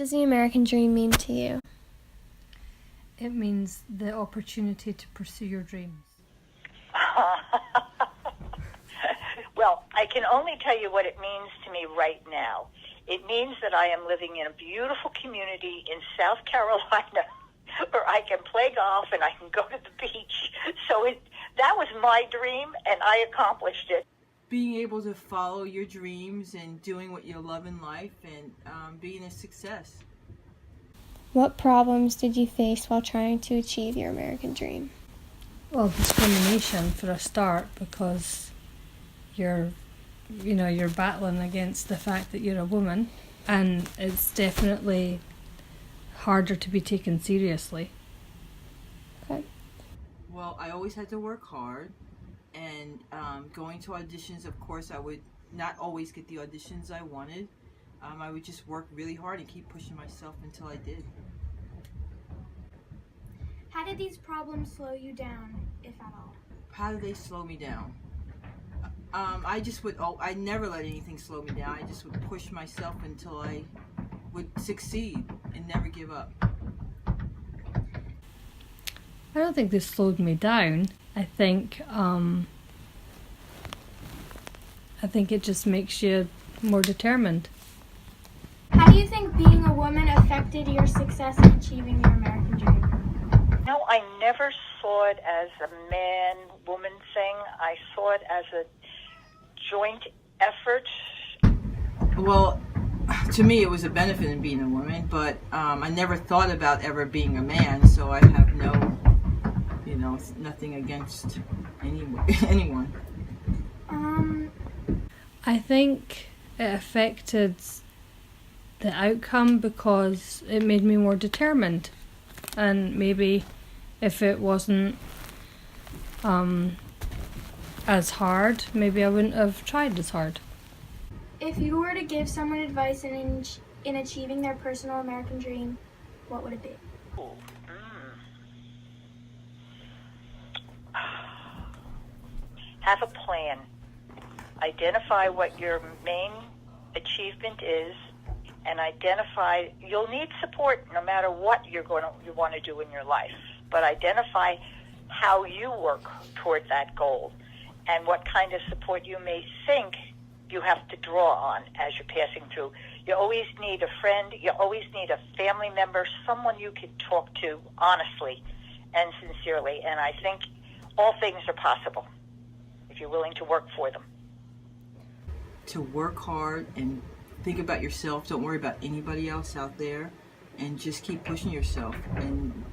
does the American dream mean to you? It means the opportunity to pursue your dreams. Well, I can only tell you what it means to me right now. It means that I am living in a beautiful community in South Carolina where I can play golf and I can go to the beach. So that was my dream, and I accomplished it. Being able to follow your dreams and doing what you love in life and being a success. What problems did you face while trying to achieve your American dream? Well, discrimination for a start, because you're battling against the fact that you're a woman, and it's definitely harder to be taken seriously. Okay. Well, I always had to work hard, and going to auditions, of course, I would not always get the auditions I wanted. I would just work really hard and keep pushing myself until I did. How did these problems slow you down, if at all? How did they slow me down? I never let anything slow me down. I just would push myself until I would succeed and never give up. I don't think this slowed me down. I think it just makes you more determined. How do you think being a woman affected your success in achieving your American dream? No, I never saw it as a man-woman thing. I saw it as a joint effort. Well, to me, it was a benefit in being a woman, but I never thought about ever being a man, so I have nothing against anyone. I think it affected the outcome because it made me more determined, and maybe if it wasn't as hard, maybe I wouldn't have tried as hard. If you were to give someone advice in achieving their personal American dream, what would it be? Have a plan. Identify what your main achievement is, and identify, you'll need support no matter what you want to do in your life, but identify how you work toward that goal and what kind of support you may think you have to draw on as you're passing through. You always need a friend, you always need a family member, someone you can talk to honestly and sincerely, and I think all things are possible if you're willing to work for them. To work hard and think about yourself. Don't worry about anybody else out there, and just keep pushing yourself and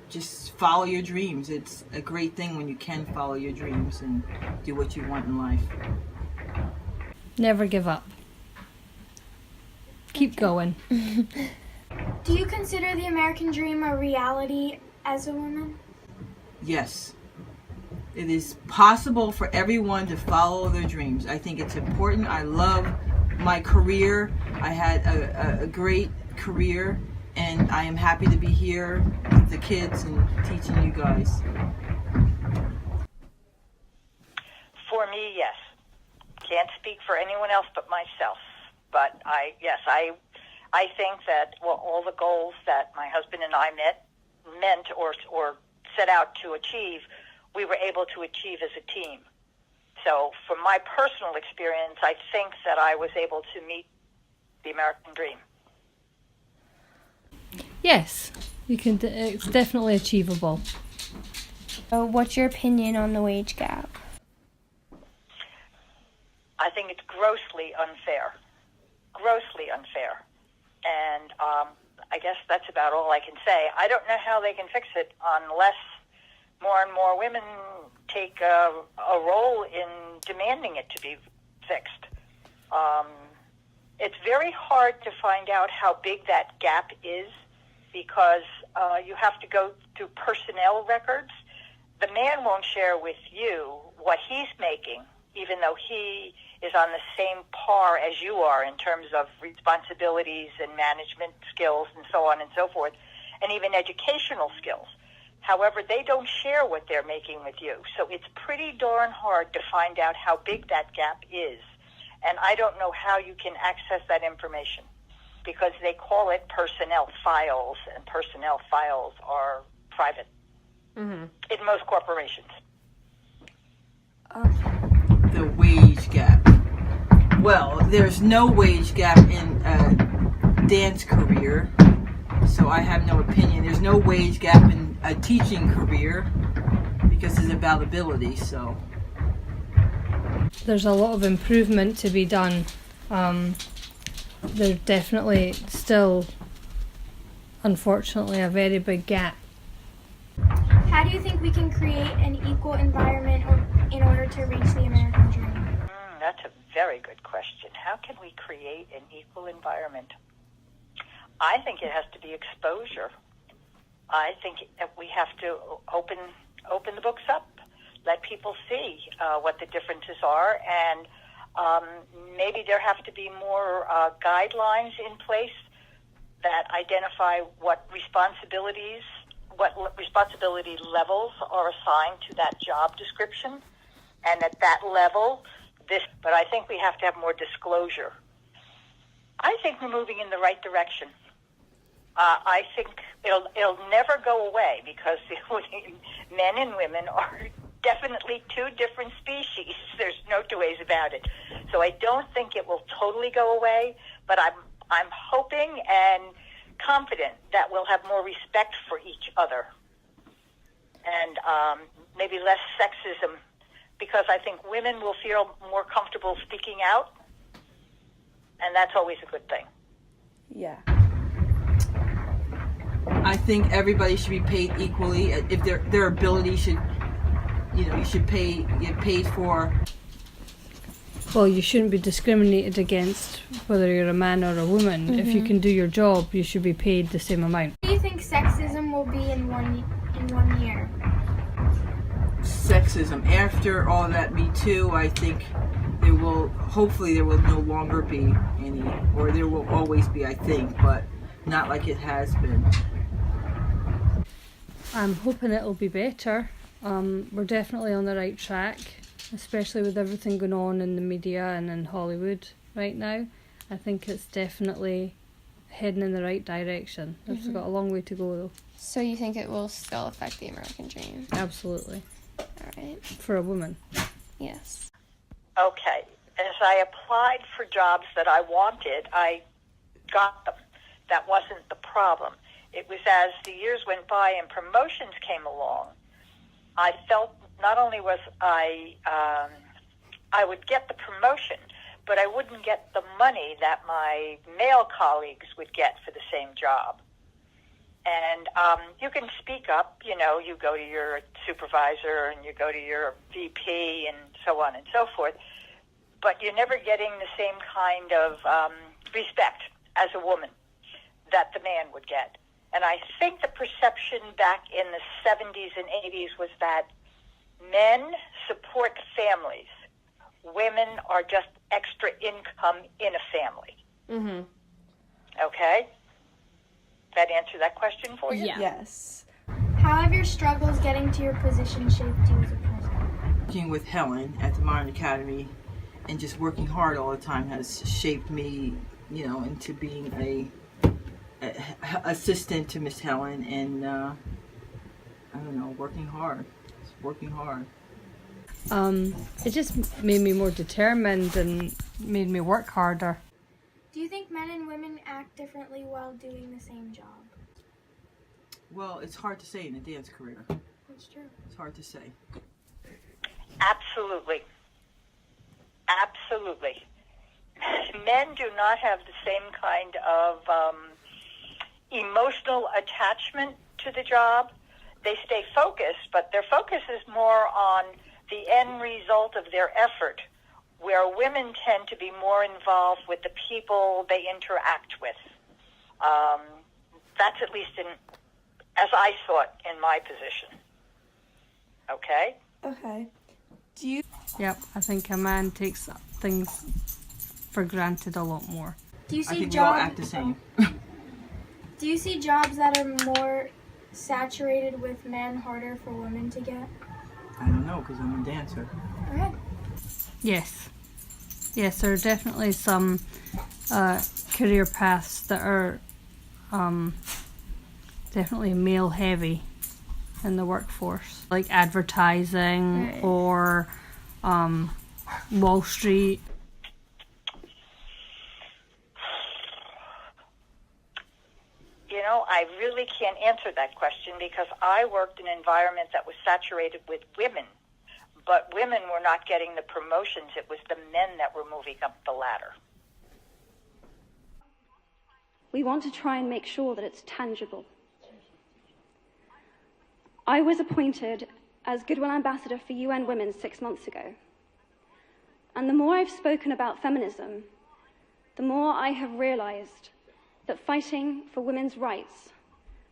just follow your dreams. It's a great thing when you can follow your dreams and do what you want in life. Never give up. Keep going. Do you consider the American dream a reality as a woman? Yes. It is possible for everyone to follow their dreams. I think it's important. I love my career. I had a great career, and I am happy to be here with the kids and teaching you guys. For me, yes. Can't speak for anyone else but myself. But I think that all the goals that my husband and I meant or set out to achieve, we were able to achieve as a team. So from my personal experience, I think that I was able to meet the American dream. Yes, you can. It's definitely achievable. So what's your opinion on the wage gap? I think it's grossly unfair. Grossly unfair. And I guess that's about all I can say. I don't know how they can fix it unless more and more women take a role in demanding it to be fixed. It's very hard to find out how big that gap is because you have to go through personnel records. The man won't share with you what he's making, even though he is on the same par as you are in terms of responsibilities and management skills and so on and so forth, and even educational skills. However, they don't share what they're making with you. So it's pretty darn hard to find out how big that gap is. And I don't know how you can access that information. because they call it personnel files, and personnel files are private in most corporations. The wage gap. Well, there's no wage gap in a dance career, so I have no opinion. There's no wage gap in a teaching career because it's about ability, so. There's a lot of improvement to be done. There's definitely still, unfortunately, a very big gap. How do you think we can create an equal environment in order to reach the American dream? That's a very good question. How can we create an equal environment? I think it has to be exposure. I think we have to open the books up, let people see what the differences are, and maybe there have to be more guidelines in place that identify what responsibility levels are assigned to that job description, and at that level, but I think we have to have more disclosure. I think we're moving in the right direction. I think it'll never go away because men and women are definitely two different species. There's no two ways about it. So I don't think it will totally go away, but I'm hoping and confident that we'll have more respect for each other and maybe less sexism, because I think women will feel more comfortable speaking out, and that's always a good thing. Yeah. I think everybody should be paid equally. If their ability should, you should get paid for. Well, you shouldn't be discriminated against whether you're a man or a woman. If you can do your job, you should be paid the same amount. What do you think sexism will be in 1 year? Sexism. After all that Me Too, I think hopefully there will no longer be any, or there will always be, I think, but not like it has been. I'm hoping it'll be better. We're definitely on the right track, especially with everything going on in the media and in Hollywood right now. I think it's definitely heading in the right direction. It's got a long way to go though. So you think it will still affect the American dream? Absolutely. All right. For a woman. Yes. Okay. As I applied for jobs that I wanted, I got them. That wasn't the problem. It was as the years went by and promotions came along, I felt not only was I would get the promotion, but I wouldn't get the money that my male colleagues would get for the same job. And you can speak up, you go to your supervisor and you go to your VP and so on and so forth, but you're never getting the same kind of respect as a woman that the man would get. And I think the perception back in the 70s and 80s was that men support families. Women are just extra income in a family. Mm-hmm. Okay? That answer that question for you? Yeah. Yes. How have your struggles getting to your position shaped you as a person? Working with Helen at the Modern Academy and just working hard all the time has shaped me, into being a assistant to Miss Helen, and working hard. It just made me more determined and made me work harder. Do you think men and women act differently while doing the same job? Well, it's hard to say in a dance career. That's true. It's hard to say. Absolutely. Men do not have the same kind of emotional attachment to the job. They stay focused, but their focus is more on the end result of their effort, where women tend to be more involved with the people they interact with. That's at least as I saw it in my position. Okay? Okay. Yep, I think a man takes things for granted a lot more. Do you I see think we all act the jobs? same. Do you see jobs that are more saturated with men harder for women to get? I don't know, because I'm a dancer. Okay. Yes, there are definitely some career paths that are definitely male heavy in the workforce, like advertising Right. or Wall Street. You know, I really can't answer that question because I worked in an environment that was saturated with women, but women were not getting the promotions. It was the men that were moving up the ladder. We want to try and make sure that it's tangible. I was appointed as Goodwill Ambassador for UN Women 6 months ago. And the more I've spoken about feminism, the more I have realized that fighting for women's rights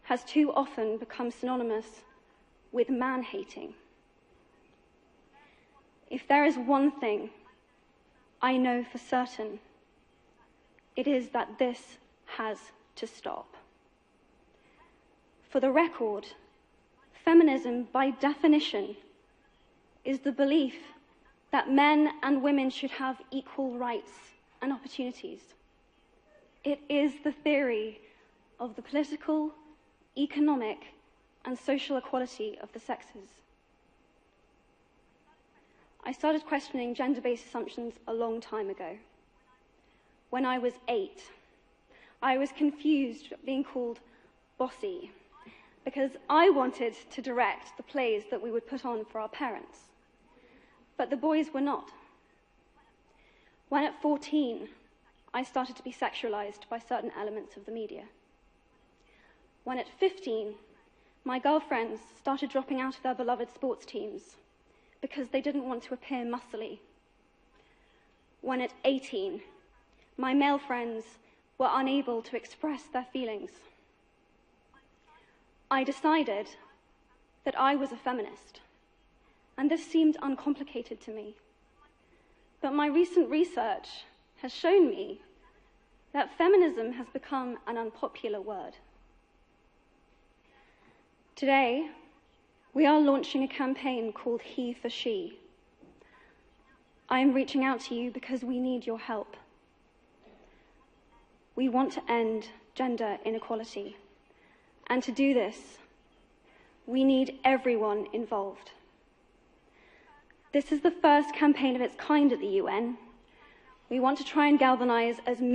has too often become synonymous with man-hating. If there is one thing I know for certain, it is that this has to stop. For the record, feminism, by definition, is the belief that men and women should have equal rights and opportunities. It is the theory of the political, economic, and social equality of the sexes. I started questioning gender-based assumptions a long time ago. When I was 8, I was confused being called bossy because I wanted to direct the plays that we would put on for our parents. But the boys were not. When at 14, I started to be sexualized by certain elements of the media. When at 15, my girlfriends started dropping out of their beloved sports teams because they didn't want to appear muscly. When at 18, my male friends were unable to express their feelings. I decided that I was a feminist, and this seemed uncomplicated to me. But my recent research has shown me that feminism has become an unpopular word. Today, we are launching a campaign called He for She. I am reaching out to you because we need your help. We want to end gender inequality. And to do this, we need everyone involved. This is the first campaign of its kind at the UN. We want to try and galvanize as many